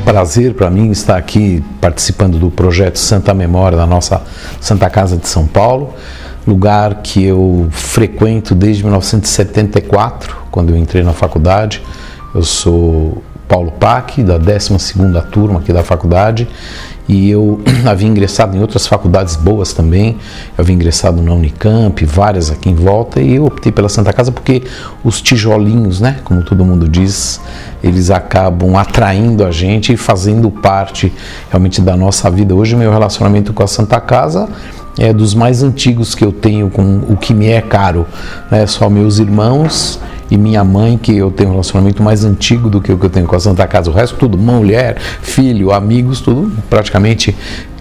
prazer para mim estar aqui participando do projeto Santa Memória da nossa Santa Casa de São Paulo, lugar que eu frequento desde 1974, quando eu entrei na faculdade. Eu sou Paulo Pac, da 12ª turma aqui da faculdade, e eu havia ingressado em outras faculdades boas também. Eu havia ingressado na Unicamp, várias aqui em volta, e eu optei pela Santa Casa porque os tijolinhos, né, como todo mundo diz, eles acabam atraindo a gente e fazendo parte realmente da nossa vida. Hoje meu relacionamento com a Santa Casa é dos mais antigos que eu tenho com o que me é caro, né? Só meus irmãos e minha mãe, que eu tenho um relacionamento mais antigo do que o que eu tenho com a Santa Casa. O resto tudo, mulher, filho, amigos, tudo praticamente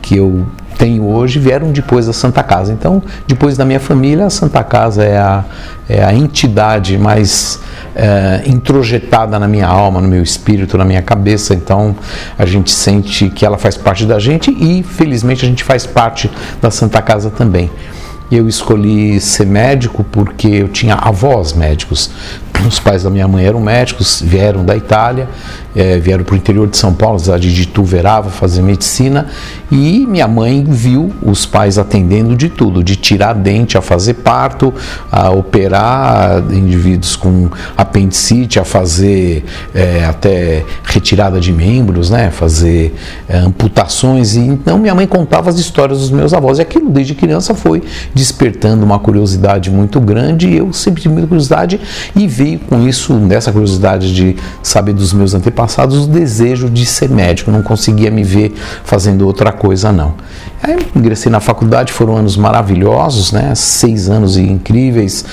que eu tenho hoje vieram depois da Santa Casa. Então, depois da minha família, a Santa Casa é a entidade mais introjetada na minha alma, no meu espírito, na minha cabeça. Então, a gente sente que ela faz parte da gente e, felizmente, a gente faz parte da Santa Casa também. Eu escolhi ser médico porque eu tinha avós médicos. Os pais da minha mãe eram médicos, vieram da Itália, vieram para o interior de São Paulo, cidade de Ituverava, fazer medicina, e minha mãe viu os pais atendendo de tudo, de tirar dente, a fazer parto, a operar indivíduos com apendicite, a fazer até retirada de membros, né, fazer amputações. E então minha mãe contava as histórias dos meus avós, e aquilo desde criança foi despertando uma curiosidade muito grande, e eu sempre tive muita curiosidade, e veio com isso, nessa curiosidade de saber dos meus antepassados, o desejo de ser médico. Eu não conseguia me ver fazendo outra coisa, não. Aí ingressei na faculdade, foram anos maravilhosos, né? 6 anos incríveis,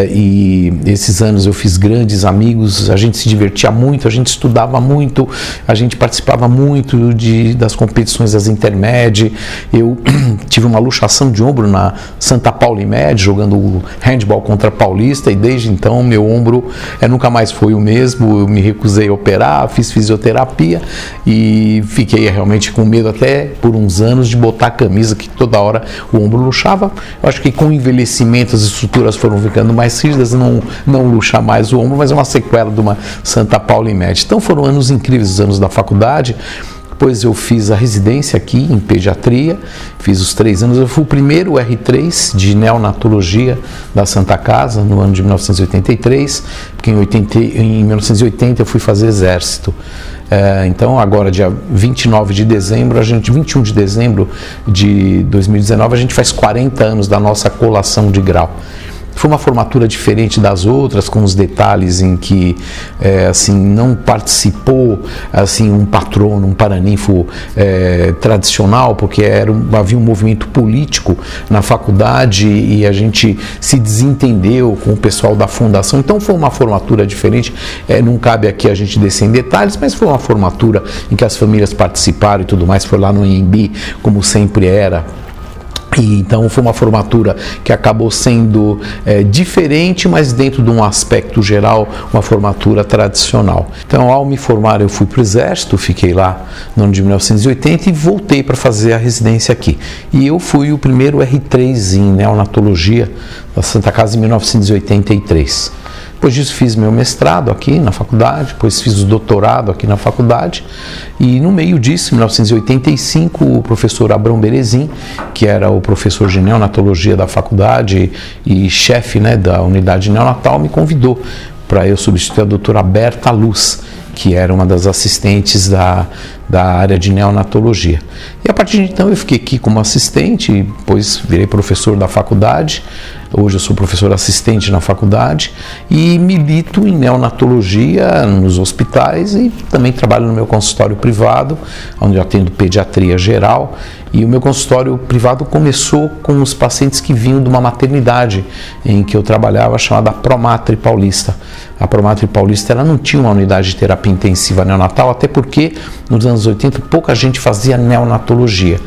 e esses anos eu fiz grandes amigos, a gente se divertia muito, a gente estudava muito, a gente participava muito das competições das Intermed. Eu tive uma luxação de ombro na Santa Paulimed, jogando handball contra a Paulista, e desde então meu ombro nunca mais foi o mesmo. Eu me recusei a operar, fiz fisioterapia e fiquei realmente com medo até por uns anos de botar a camisa, que toda hora o ombro luxava. Eu acho que com o envelhecimento as estruturas foram ficando mais rígidas, não luxa mais o ombro, mas é uma sequela de uma Santa Paulimed. Então foram anos incríveis, os anos da faculdade. Depois eu fiz a residência aqui em pediatria, fiz os 3 anos, eu fui o primeiro R3 de neonatologia da Santa Casa no ano de 1983, porque em 1980 eu fui fazer exército. Então agora dia 21 de dezembro de 2019 a gente faz 40 anos da nossa colação de grau. Foi uma formatura diferente das outras, com os detalhes em que assim, não participou assim, um patrono, um paraninfo tradicional, porque havia um movimento político na faculdade e a gente se desentendeu com o pessoal da fundação. Então foi uma formatura diferente, não cabe aqui a gente descer em detalhes, mas foi uma formatura em que as famílias participaram e tudo mais. Foi lá no INB, como sempre era. E então foi uma formatura que acabou sendo diferente, mas dentro de um aspecto geral, uma formatura tradicional. Então, ao me formar, eu fui para o Exército, fiquei lá no ano de 1980 e voltei para fazer a residência aqui. E eu fui o primeiro R3 em neonatologia da Santa Casa em 1983. Depois disso fiz meu mestrado aqui na faculdade, depois fiz o doutorado aqui na faculdade, e no meio disso, em 1985, o professor Abrão Berezin, que era o professor de neonatologia da faculdade e chefe, né, da unidade neonatal, me convidou para eu substituir a doutora Berta Luz, que era uma das assistentes da área de neonatologia. E a partir de então eu fiquei aqui como assistente, depois virei professor da faculdade. Hoje eu sou professor assistente na faculdade e milito em neonatologia nos hospitais e também trabalho no meu consultório privado, onde eu atendo pediatria geral. E o meu consultório privado começou com os pacientes que vinham de uma maternidade em que eu trabalhava, chamada Promatre Paulista. A Promatre Paulista ela não tinha uma unidade de terapia intensiva neonatal, até porque nos anos 80 pouca gente fazia neonatologia.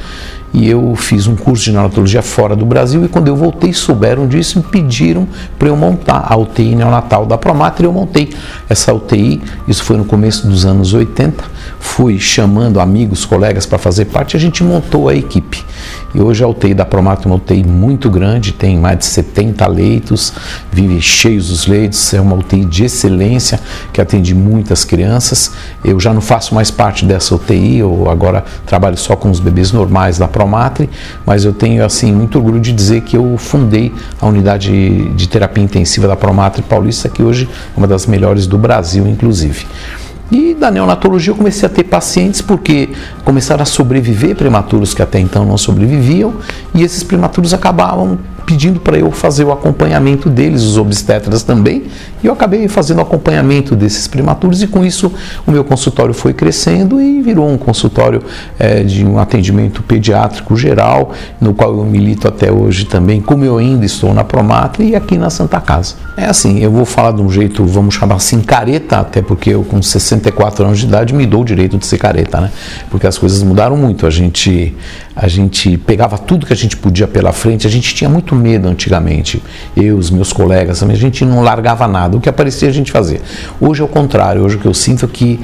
E eu fiz um curso de neonatologia fora do Brasil, e quando eu voltei souberam disso e me pediram para eu montar a UTI neonatal da Promatre. Eu montei essa UTI, isso foi no começo dos anos 80, fui chamando amigos, colegas para fazer parte, e a gente montou a equipe. E hoje a UTI da Promatre é uma UTI muito grande, tem mais de 70 leitos, vive cheios os leitos, é uma UTI de excelência que atende muitas crianças. Eu já não faço mais parte dessa UTI, eu agora trabalho só com os bebês normais da Promatre, mas eu tenho assim muito orgulho de dizer que eu fundei a unidade de terapia intensiva da Promatre Paulista, que hoje é uma das melhores do Brasil, inclusive. E da neonatologia eu comecei a ter pacientes porque começaram a sobreviver prematuros que até então não sobreviviam, e esses prematuros acabavam pedindo para eu fazer o acompanhamento deles, os obstetras também, e eu acabei fazendo o acompanhamento desses prematuros, e com isso o meu consultório foi crescendo e virou um consultório de um atendimento pediátrico geral, no qual eu milito até hoje também, como eu ainda estou na Promatre e aqui na Santa Casa. É assim, eu vou falar de um jeito, vamos chamar assim, careta, até porque eu com 64 anos de idade me dou o direito de ser careta, né? Porque as coisas mudaram muito, a gente pegava tudo que a gente podia pela frente, a gente tinha muito medo antigamente, eu, os meus colegas também, a gente não largava nada, o que aparecia a gente fazia. Hoje é o contrário, hoje o que eu sinto é que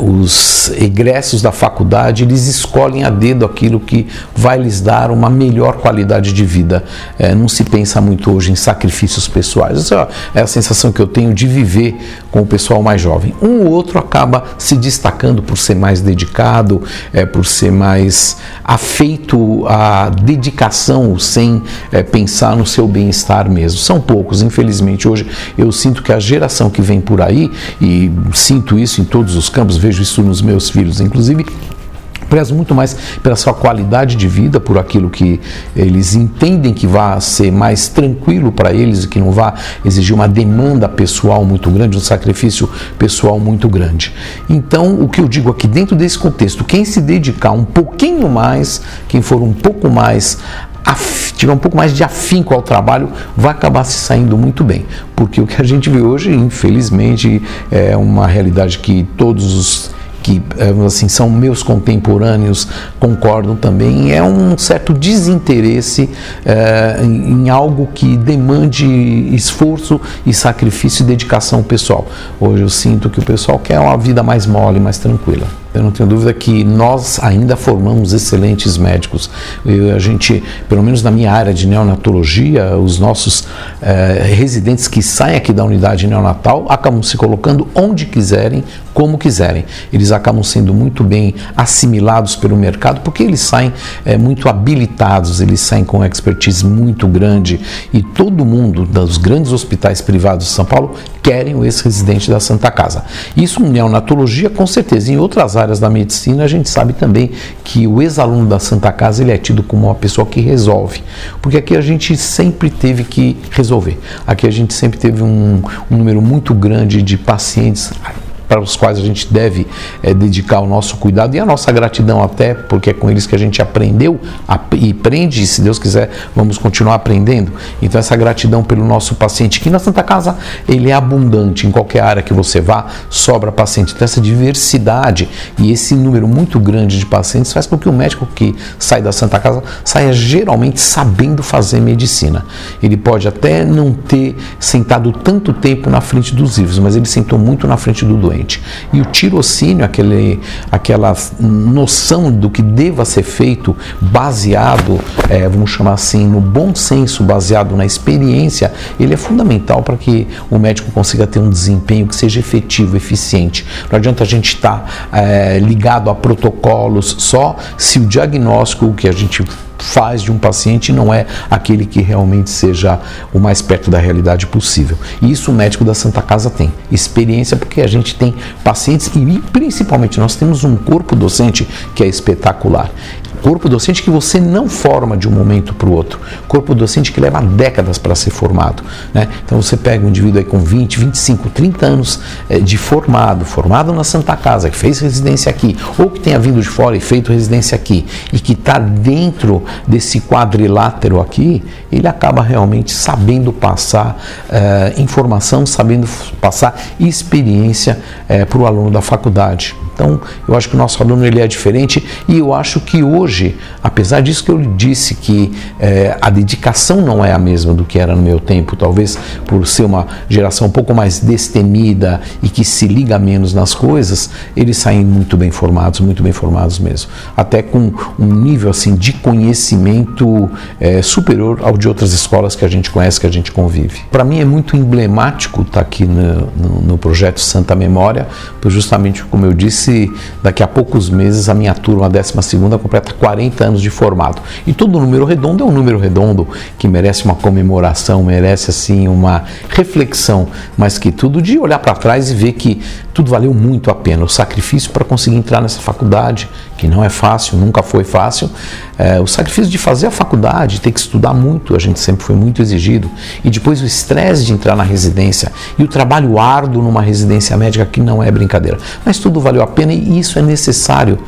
os egressos da faculdade, eles escolhem a dedo aquilo que vai lhes dar uma melhor qualidade de vida. Não se pensa muito hoje em sacrifícios pessoais. Essa é a sensação que eu tenho de viver com o pessoal mais jovem. Um ou outro acaba se destacando por ser mais dedicado, por ser mais afeito à dedicação sem pensar no seu bem-estar mesmo. São poucos, infelizmente. Hoje eu sinto que a geração que vem por aí, e sinto isso em todos os campos, vejo isso nos meus filhos, inclusive, prezo muito mais pela sua qualidade de vida, por aquilo que eles entendem que vai ser mais tranquilo para eles e que não vai exigir uma demanda pessoal muito grande, um sacrifício pessoal muito grande. Então, o que eu digo aqui dentro desse contexto, quem se dedicar um pouquinho mais, quem for um pouco mais tiver um pouco mais de afinco ao trabalho, vai acabar se saindo muito bem, porque o que a gente vê hoje, infelizmente, é uma realidade que todos os que assim, são meus contemporâneos concordam também, é um certo desinteresse em algo que demande esforço e sacrifício e dedicação pessoal. Hoje eu sinto que o pessoal quer uma vida mais mole, mais tranquila. Eu não tenho dúvida que nós ainda formamos excelentes médicos. A gente, pelo menos na minha área de neonatologia, os nossos residentes que saem aqui da unidade neonatal acabam se colocando onde quiserem, como quiserem. Eles acabam sendo muito bem assimilados pelo mercado, porque eles saem muito habilitados, eles saem com expertise muito grande, e todo mundo dos grandes hospitais privados de São Paulo querem o ex-residente da Santa Casa. Isso em neonatologia, com certeza. Em outras áreas da medicina, a gente sabe também que o ex-aluno da Santa Casa, ele é tido como uma pessoa que resolve, porque aqui a gente sempre teve que resolver. Aqui a gente sempre teve um número muito grande de pacientes para os quais a gente deve dedicar o nosso cuidado e a nossa gratidão até, porque é com eles que a gente aprendeu e aprende, e se Deus quiser vamos continuar aprendendo. Então essa gratidão pelo nosso paciente, que na Santa Casa ele é abundante, em qualquer área que você vá, sobra paciente. Então essa diversidade e esse número muito grande de pacientes faz com que o médico que sai da Santa Casa saia geralmente sabendo fazer medicina. Ele pode até não ter sentado tanto tempo na frente dos livros, mas ele sentou muito na frente do doente. E o tirocínio, aquela noção do que deva ser feito baseado, vamos chamar assim, no bom senso, baseado na experiência, ele é fundamental para que o médico consiga ter um desempenho que seja efetivo, eficiente. Não adianta a gente estar ligado a protocolos só se o diagnóstico que a gente faz de um paciente não é aquele que realmente seja o mais perto da realidade possível. E isso o médico da Santa Casa tem experiência, porque a gente tem pacientes e principalmente nós temos um corpo docente que é espetacular. Corpo docente que você não forma de um momento para o outro. Corpo docente que leva décadas para ser formado, né? Então você pega um indivíduo aí com 20, 25, 30 anos de formado na Santa Casa, que fez residência aqui, ou que tenha vindo de fora e feito residência aqui, e que está dentro desse quadrilátero aqui, ele acaba realmente sabendo passar informação, sabendo passar experiência para o aluno da faculdade. Então, eu acho que o nosso aluno ele é diferente, e eu acho que hoje, apesar disso que eu lhe disse, que a dedicação não é a mesma do que era no meu tempo, talvez por ser uma geração um pouco mais destemida e que se liga menos nas coisas, eles saem muito bem formados mesmo, até com um nível assim de conhecimento superior ao de outras escolas que a gente conhece, que a gente convive. Para mim é muito emblemático estar aqui no projeto Santa Memória, pois justamente como eu disse, daqui a poucos meses a minha turma, a 12ª, completa 40 anos de formado. E todo número redondo é um número redondo que merece uma comemoração, merece assim uma reflexão, mas que tudo de olhar para trás e ver que tudo valeu muito a pena. O sacrifício para conseguir entrar nessa faculdade, que não é fácil, nunca foi fácil, o sacrifício de fazer a faculdade, ter que estudar muito, a gente sempre foi muito exigido, e depois o estresse de entrar na residência e o trabalho árduo numa residência médica, que não é brincadeira, mas tudo valeu a pena, e isso é necessário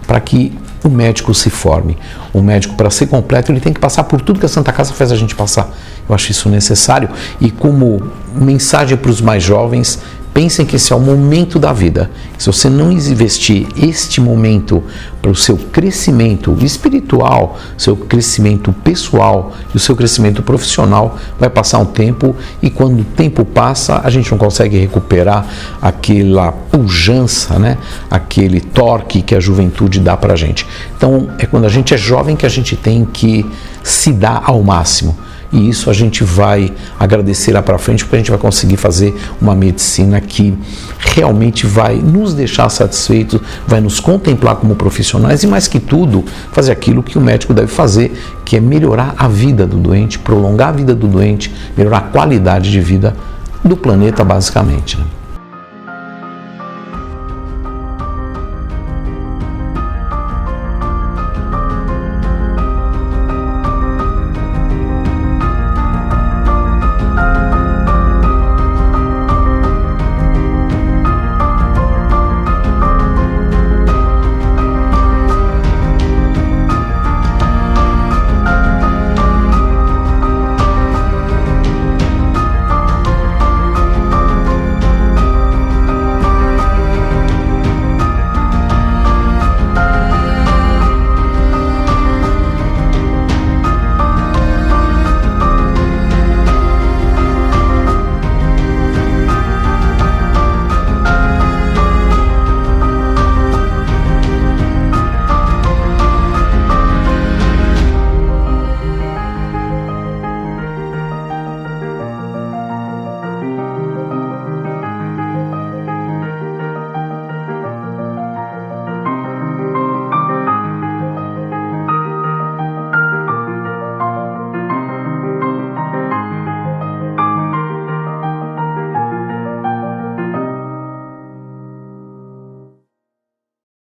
para que o médico se forme. O médico, para ser completo, ele tem que passar por tudo que a Santa Casa faz a gente passar. Eu acho isso necessário, e como mensagem para os mais jovens, pensem que esse é o momento da vida. Se você não investir este momento para o seu crescimento espiritual, seu crescimento pessoal e o seu crescimento profissional, vai passar um tempo, e quando o tempo passa, a gente não consegue recuperar aquela pujança, né? Aquele torque que a juventude dá para a gente. Então, é quando a gente é jovem que a gente tem que se dar ao máximo. E isso a gente vai agradecer lá para frente, porque a gente vai conseguir fazer uma medicina que realmente vai nos deixar satisfeitos, vai nos contemplar como profissionais, e mais que tudo, fazer aquilo que o médico deve fazer, que é melhorar a vida do doente, prolongar a vida do doente, melhorar a qualidade de vida do planeta, basicamente, né?